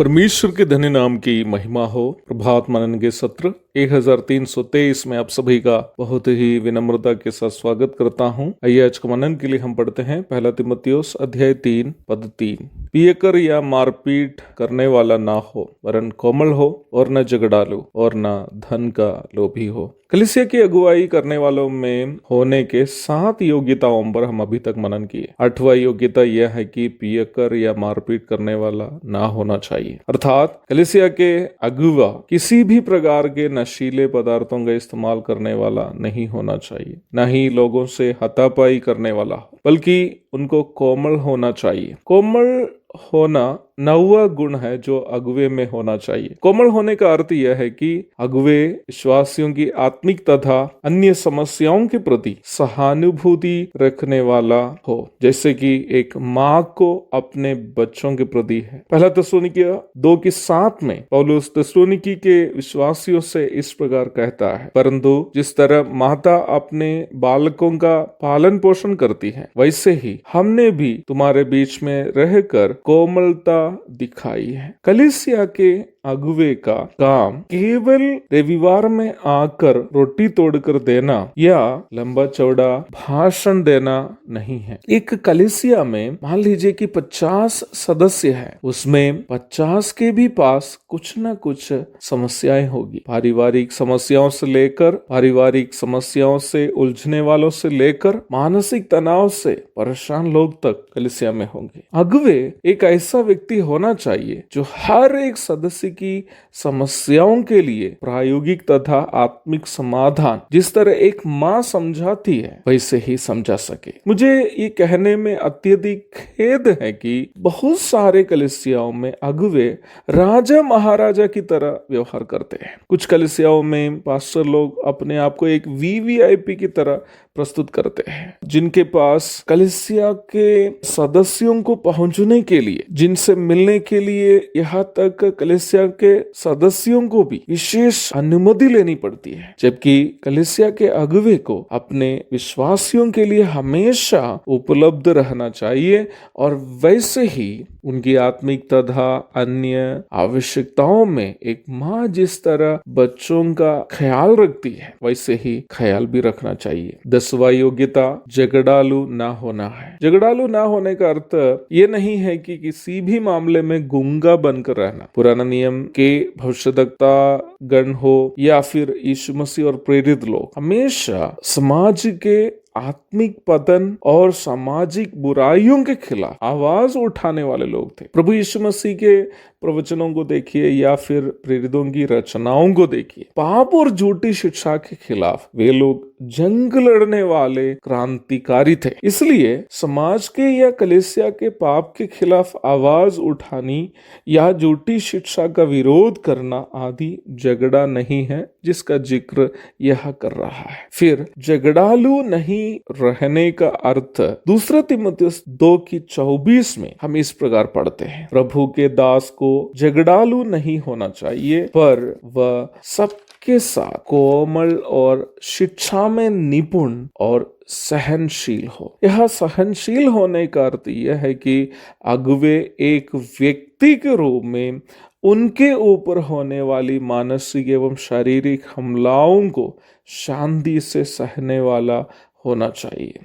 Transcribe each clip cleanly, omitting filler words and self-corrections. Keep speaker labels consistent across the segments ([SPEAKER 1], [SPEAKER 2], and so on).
[SPEAKER 1] परमेश्वर के धन्य नाम की महिमा हो। प्रभात मनन के सत्र 1323 में आप सभी का बहुत ही विनम्रता के साथ स्वागत करता हूं। आइए आज के मनन के लिए हम पढ़ते हैं पहला तीमुथियुस अध्याय 3 पद 3। पियकर या मारपीट करने वाला ना हो, वरन कोमल हो और न झगड़ालू और न धन का लोभी हो। कलीसिया की अगुवाई करने वालों में होने के 7 योग्यताओं पर हम अभी तक मनन किए। 8वां योग्यता यह है कि पियकर या मारपीट करने वाला ना होना चाहिए, अर्थात कलीसिया के अगुवा किसी भी प्रकार के नशीले पदार्थों का इस्तेमाल करने वाला नहीं होना चाहिए, न ही लोगों से हाथापाई करने वाला हो, बल्कि उनको कोमल होना चाहिए। कोमल होना 9वां गुण है जो अगुवे में होना चाहिए। कोमल होने का अर्थ यह है कि अगुवे विश्वासियों की आत्मिक तथा अन्य समस्याओं के प्रति सहानुभूति रखने वाला हो, जैसे कि एक माँ को अपने बच्चों के प्रति है। पहला थिस्सलुनीकियों 2:7 में पौलुस थिस्सलुनीकी के विश्वासियों से इस प्रकार कहता है, परंतु जिस तरह माता अपने बालकों का पालन पोषण करती है, वैसे ही हमने भी तुम्हारे बीच में रहकर कोमलता दिखाई है। कलीसिया के अगुवे का काम केवल रविवार में आकर रोटी तोड़कर देना या लंबा चौड़ा भाषण देना नहीं है। एक कलीसिया में मान लीजिए कि 50 सदस्य है, उसमें 50 के भी पास कुछ न कुछ समस्याएं होगी। पारिवारिक समस्याओं से लेकर पारिवारिक समस्याओं से उलझने वालों से लेकर मानसिक तनाव से परेशान लोग तक कलीसिया में होंगे। अगुवे एक ऐसा व्यक्ति होना चाहिए जो हर एक सदस्य की समस्याओं के लिए प्रायोगिक तथा आत्मिक समाधान जिस तरह एक माँ समझाती है वैसे ही समझा सके। मुझे ये कहने में अत्यधिक खेद है कि बहुत सारे कलीसियाओं में अगुवे राजा महाराजा की तरह व्यवहार करते हैं। कुछ कलीसियाओं में पास्टर लोग अपने आप को एक वीवीआईपी की तरह प्रस्तुत करते हैं, जिनके पास कलीसिया के सदस्यों को पहुंचने के लिए, जिनसे मिलने के लिए यहाँ तक कलीसिया के सदस्यों को भी विशेष अनुमति लेनी पड़ती है, जबकि कलीसिया के अगुवे को अपने विश्वासियों के लिए हमेशा उपलब्ध रहना चाहिए और वैसे ही उनकी आत्मिक तथा अन्य आवश्यकताओं में एक माँ जिस तरह बच्चों का ख्याल रखती है वैसे ही ख्याल भी रखना चाहिए। 10वां योग्यता झगड़ालू ना होना है। झगड़ालू ना होने का अर्थ ये नहीं है कि किसी भी मामले में गूंगा बनकर रहना। पुराना नियम के भविष्यद्वक्ता गण हो या फिर यीशु मसीह और प्रेरित लोग हमेशा समाज के आत्मिक पतन और सामाजिक बुराइयों के खिलाफ आवाज उठाने वाले लोग थे। प्रभु यीशु मसीह के प्रवचनों को देखिए या फिर प्रेरितों की रचनाओं को देखिए, पाप और झूठी शिक्षा के खिलाफ वे लोग जंग लड़ने वाले क्रांतिकारी थे। इसलिए समाज के या कलीसिया के पाप के खिलाफ आवाज उठानी या झूठी शिक्षा का विरोध करना आदि झगड़ा नहीं है जिसका जिक्र यह कर रहा है। फिर झगड़ालू नहीं रहने का अर्थ 2 तीमुथियुस 2:24 में हम इस प्रकार पढ़ते हैं, प्रभु के दास को झगड़ालू नहीं होना चाहिए, पर वह सबके साथ कोमल और शिक्षा में निपुण और सहनशील हो। यह सहनशील होने का अर्थ यह है कि अगुवे एक व्यक्ति के रूप में उनके ऊपर होने वाली मानसिक एवं शारीरिक हमलाओं को शांति से सहने वाला होना चाहिए,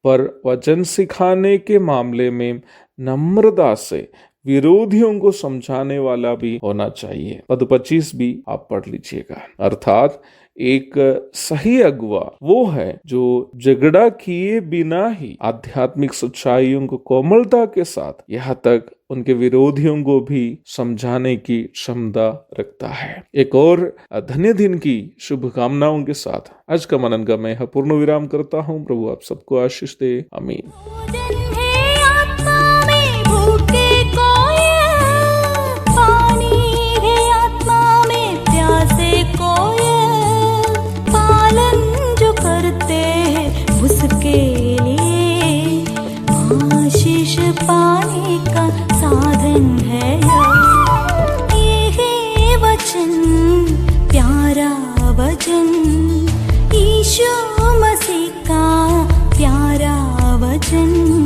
[SPEAKER 1] पर वचन सिखाने के मामले में नम्रता से विरोधियों को समझाने वाला भी होना चाहिए। पद 25 भी आप पढ़ लीजिएगा। अर्थात एक सही अगुवा वो है जो झगड़ा किए बिना ही आध्यात्मिक सच्चाइयों को कोमलता के साथ यहाँ तक उनके विरोधियों को भी समझाने की क्षमता रखता है। एक और धन्य दिन की शुभकामनाओं के साथ आज का मनन का मैं पूर्ण विराम करता हूँ। प्रभु आप सबको आशीष दे। आमीन।
[SPEAKER 2] पाने का साधन है ये है वचन, प्यारा वचन, यीशु मसीह का प्यारा वचन।